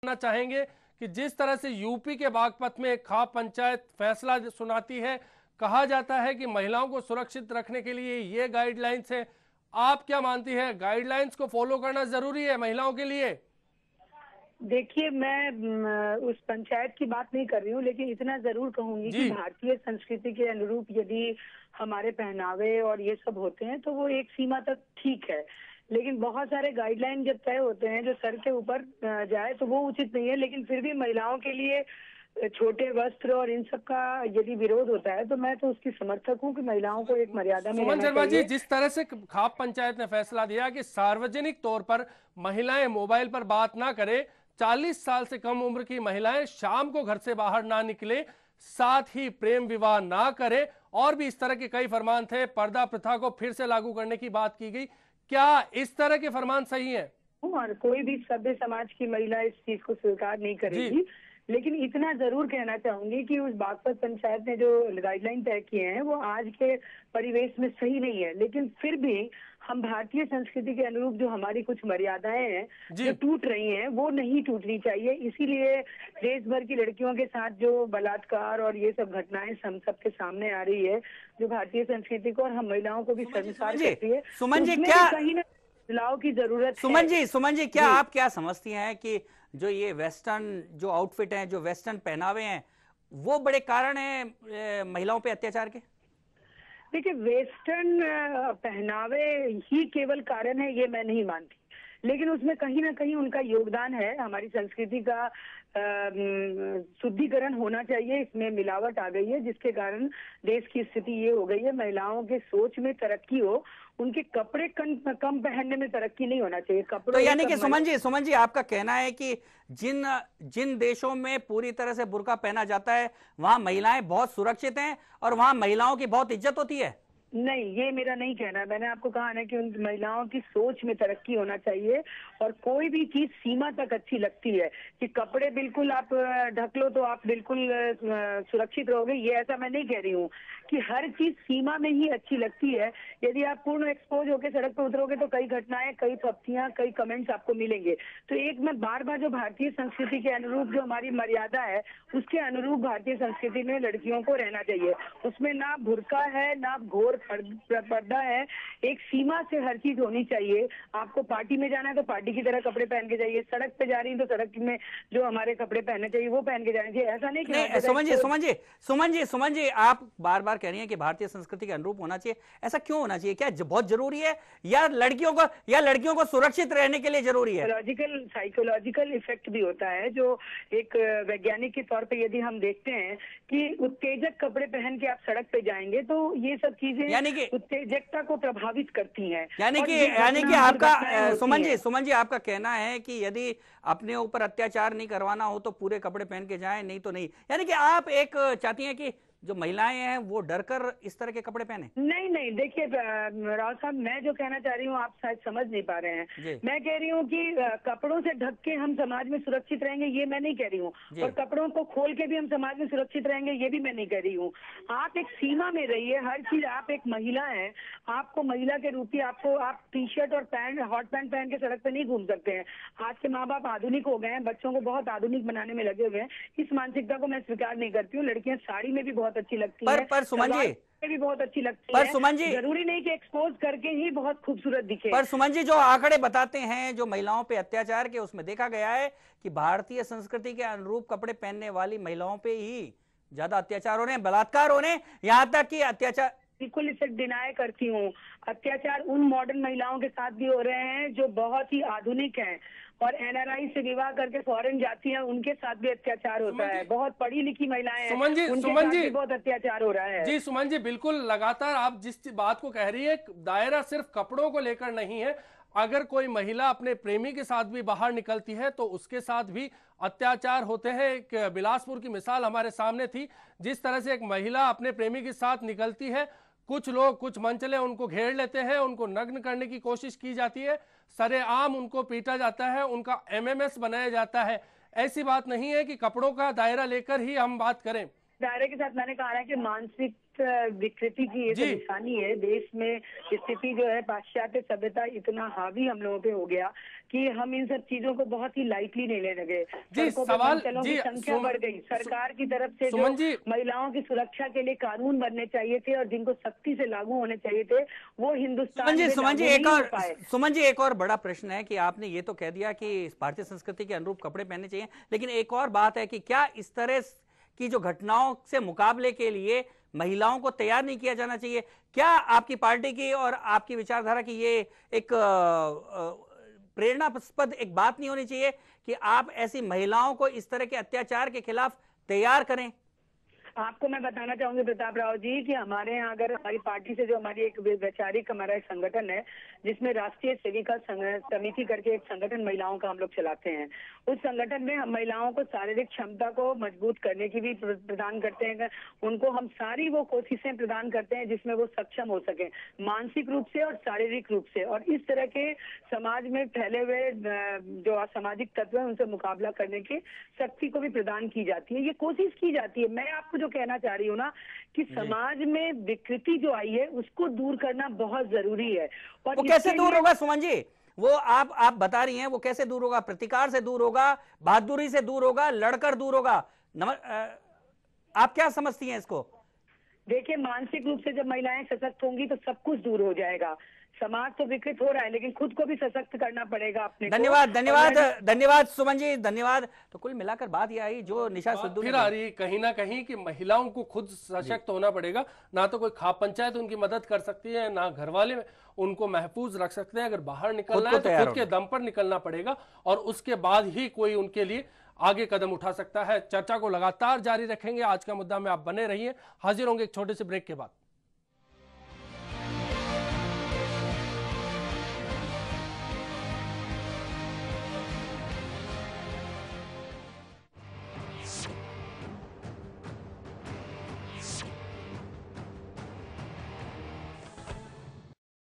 करना चाहेंगे कि जिस तरह से यूपी के बागपत में एक खाप पंचायत फैसला सुनाती है, कहा जाता है कि महिलाओं को सुरक्षित रखने के लिए ये गाइडलाइंस है। आप क्या मानती हैं, गाइडलाइंस को फॉलो करना जरूरी है महिलाओं के लिए? देखिए, मैं उस पंचायत की बात नहीं कर रही हूँ, लेकिन इतना जरूर कहूंगी कि जी। भारतीय संस्कृति के अनुरूप यदि हमारे पहनावे और ये सब होते हैं तो वो एक सीमा तक ठीक है। लेकिन बहुत सारे गाइडलाइन जब तय होते हैं जो सर के ऊपर जाए तो वो उचित नहीं है। लेकिन फिर भी महिलाओं के लिए छोटे वस्त्र और इन सब का यदि विरोध होता है तो मैं तो उसकी समर्थक हूँ कि महिलाओं को एक मर्यादा में सुमन रहना शर्मा जी, चाहिए। जिस तरह से खाप पंचायत ने फैसला दिया कि सार्वजनिक तौर पर महिलाएं मोबाइल पर बात ना करें, 40 साल से कम उम्र की महिलाएं शाम को घर से बाहर ना निकले, साथ ही प्रेम विवाह ना करें, और भी इस तरह के कई फरमान थे। पर्दा प्रथा को फिर से लागू करने की बात की गई। क्या इस तरह के फरमान सही है? और कोई भी सभ्य समाज की महिला इस चीज को स्वीकार नहीं करेगी। लेकिन इतना जरूर कहना चाहूंगी कि उस बागपत पंचायत ने जो गाइडलाइन तय किए हैं वो आज के परिवेश में सही नहीं है। लेकिन फिर भी हम भारतीय संस्कृति के अनुरूप जो हमारी कुछ मर्यादाएं हैं जो टूट रही हैं वो नहीं टूटनी चाहिए। इसीलिए देश भर की लड़कियों के साथ जो बलात्कार और ये सब घटनाएं हम सबके सामने आ रही है, जो भारतीय संस्कृति को और हम महिलाओं को भी शर्मसार करती है, सुमन जी, उसमें क्या भी कहीं ना बदलाव की जरूरत है। सुमन जी, क्या आप क्या समझती हैं कि जो ये वेस्टर्न जो आउटफिट हैं, जो वेस्टर्न पहनावे हैं, वो बड़े कारण हैं महिलाओं पे अत्याचार के? देखिए, वेस्टर्न पहनावे ही केवल कारण है ये मैं नहीं मानती, लेकिन उसमें कहीं ना कहीं उनका योगदान है। हमारी संस्कृति का शुद्धिकरण होना चाहिए। इसमें मिलावट आ गई है जिसके कारण देश की स्थिति ये हो गई है। महिलाओं के सोच में तरक्की हो, उनके कपड़े कम पहनने में तरक्की नहीं होना चाहिए। कपड़ों तो यानी कि सुमन जी आपका कहना है कि जिन जिन देशों में पूरी तरह से बुर्का पहना जाता है वहां महिलाएं बहुत सुरक्षित हैं और वहां महिलाओं की बहुत इज्जत होती है? नहीं, ये मेरा नहीं कहना। मैंने आपको कहा ना कि उन महिलाओं की सोच में तरक्की होना चाहिए और कोई भी चीज सीमा तक अच्छी लगती है। कि कपड़े बिल्कुल आप ढक लो तो आप बिल्कुल सुरक्षित रहोगे, ये ऐसा मैं नहीं कह रही हूँ। कि हर चीज सीमा में ही अच्छी लगती है। यदि आप पूर्ण एक्सपोज होकर सड़क पर उतरोगे तो कई घटनाएं, कई फप्तियां, कई कमेंट्स आपको मिलेंगे। तो एक मैं बार बार जो भारतीय संस्कृति के अनुरूप जो हमारी मर्यादा है उसके अनुरूप भारतीय संस्कृति में लड़कियों को रहना चाहिए। उसमें ना बुर्का है ना घोर पर्दा है। एक सीमा से हर चीज होनी चाहिए। आपको पार्टी में जाना है तो पार्टी की तरह कपड़े पहन के जाइए, सड़क पे जा रही है तो सड़क में जो हमारे कपड़े पहनने चाहिए वो पहन के जाने चाहिए। ऐसा नहीं कि सुमन जी आप बार बार कह रही हैं कि भारतीय संस्कृति के अनुरूप होना चाहिए। ऐसा क्यों होना चाहिए? क्या बहुत जरूरी है या लड़कियों को सुरक्षित रहने के लिए जरूरी है? साइकोलॉजिकल इफेक्ट भी होता है जो एक वैज्ञानिक के तौर पे यदि हम देखते हैं कि उत्तेजक कपड़े पहन के आप सड़क पे जाएंगे तो ये सब चीजें उत्तेजकता को प्रभावित करती हैं। यानी कि आपका सुमन जी आपका कहना है कि यदि अपने ऊपर अत्याचार नहीं करवाना हो तो पूरे कपड़े पहन के जाएं, नहीं तो नहीं। यानी कि आप एक चाहती हैं कि जो महिलाएं हैं वो डरकर इस तरह के कपड़े पहने? नहीं, देखिए राव साहब, मैं जो कहना चाह रही हूँ आप शायद समझ नहीं पा रहे हैं। मैं कह रही हूँ कि कपड़ों से ढक के हम समाज में सुरक्षित रहेंगे ये मैं नहीं कह रही हूँ, और कपड़ों को खोल के भी हम समाज में सुरक्षित रहेंगे ये भी मैं नहीं कह रही हूँ। आप एक सीमा में रहिए। हर चीज, आप एक महिला है, आपको महिला के रूप में आप टी शर्ट और पैंट, हॉट पैंट पहन के सड़क पे नहीं घूम सकते हैं। आज के माँ बाप आधुनिक हो गए हैं, बच्चों को बहुत आधुनिक बनाने में लगे हुए हैं। इस मानसिकता को मैं स्वीकार नहीं करती हूँ। लड़कियां साड़ी में भी बहुत अच्छी लगती है, पर सुमन जी भी बहुत अच्छी लगती पर है। सुमन जी जरूरी नहीं कि एक्सपोज करके ही बहुत खूबसूरत दिखे। पर सुमन जी जो आंकड़े बताते हैं जो महिलाओं पे अत्याचार के, उसमें देखा गया है कि भारतीय संस्कृति के अनुरूप कपड़े पहनने वाली महिलाओं पे ही ज्यादा अत्याचार हो रहे हैं, बलात्कार हो रहे हैं, यहाँ तक कि अत्याचार। बिल्कुल इसे डिनाय करती हूँ। अत्याचार उन मॉडर्न महिलाओं के साथ भी हो रहे हैं जो बहुत ही आधुनिक हैं और एनआरआई से विवाह करके फॉरेन जाती हैं, उनके साथ भी अत्याचार होता है। बहुत पढ़ी लिखी महिलाएं हैं, उनके साथ भी बहुत अत्याचार हो रहा है। जी सुमन जी, बिल्कुल लगातार आप जिस बात को कह रही है, दायरा सिर्फ कपड़ों को लेकर नहीं है। अगर कोई महिला अपने प्रेमी के साथ भी बाहर निकलती है तो उसके साथ भी अत्याचार होते हैं। एक बिलासपुर की मिसाल हमारे सामने थी, जिस तरह से एक महिला अपने प्रेमी के साथ निकलती है, कुछ लोग, कुछ मंचले उनको घेर लेते हैं, उनको नग्न करने की कोशिश की जाती है, सरेआम उनको पीटा जाता है, उनका एमएमएस बनाया जाता है। ऐसी बात नहीं है कि कपड़ों का दायरा लेकर ही हम बात करें। दायरे के साथ मैंने कहा है कि मानसिक विकृति की ये तो जी। निशानी है। देश में स्थिति जो है, पाश्चात्य सभ्यता इतना हावी हम लोगों पे हो गया कि हम इन सब चीजों को बहुत ही लाइटली नहीं लेने लगे। जी, सड़कों पे सवाल मनचलों की जी, संख्या बढ़ गई। सरकार की तरफ से जो सुमन जी, महिलाओं की सुरक्षा के लिए कानून बनने चाहिए थे और जिनको सख्ती से लागू होने चाहिए थे, वो हिंदुस्तान में सुमन जी लागू एक नहीं हो और पाए। सुमन जी एक और बड़ा प्रश्न है कि आपने ये तो कह दिया कि भारतीय संस्कृति के अनुरूप कपड़े पहनने चाहिए, लेकिन एक और बात है कि क्या इस तरह की जो घटनाओं से मुकाबले के लिए महिलाओं को तैयार नहीं किया जाना चाहिए? क्या आपकी पार्टी की और आपकी विचारधारा की ये एक प्रेरणास्पद एक बात नहीं होनी चाहिए कि आप ऐसी महिलाओं को इस तरह के अत्याचार के खिलाफ तैयार करें? आपको मैं बताना चाहूंगी प्रताप राव जी कि हमारे यहाँ अगर हमारी पार्टी से जो हमारी एक वैचारिक हमारा एक संगठन है, जिसमें राष्ट्रीय सेविका समिति करके एक संगठन महिलाओं का हम लोग चलाते हैं। उस संगठन में हम महिलाओं को शारीरिक क्षमता को मजबूत करने की भी प्रदान करते हैं। उनको हम सारी वो कोशिशें प्रदान करते हैं जिसमें वो सक्षम हो सके, मानसिक रूप से और शारीरिक रूप से। और इस तरह के समाज में फैले हुए जो असामाजिक तत्व है, उनसे मुकाबला करने की शक्ति को भी प्रदान की जाती है। ये कोशिश की जाती है। मैं आपको जो कहना चाह रही हूँ ना कि समाज में विकृति जो आई है उसको दूर करना बहुत जरूरी है। और वो कैसे दूर होगा सुमन जी? वो आप बता रही हैं, वो कैसे दूर होगा? प्रतिकार से दूर होगा, बहादुरी से दूर होगा, लड़कर दूर होगा? आप क्या समझती हैं इसको? देखिए, मानसिक रूप से जब महिलाएं सशक्त होंगी तो सब कुछ दूर हो जाएगा। समाज तो विकृत हो रहा है, लेकिन खुद को भी सशक्त करना पड़ेगा अपने को। धन्यवाद सुमन जी, धन्यवाद। तो कुल मिलाकर बात यह आई जो निशा सिद्धू फिर आ रही कहीं ना कहीं कि महिलाओं को खुद सशक्त होना पड़ेगा। ना तो कोई खाप पंचायत उनकी मदद कर सकती है, ना घर वाले उनको महफूज रख सकते हैं। अगर बाहर निकलना है तो खुद के दम पर निकलना पड़ेगा और उसके बाद ही कोई उनके लिए आगे कदम उठा सकता है। चर्चा को लगातार जारी रखेंगे। आज का मुद्दा में आप बने रहिए। हाजिर होंगे एक छोटे से ब्रेक के बाद।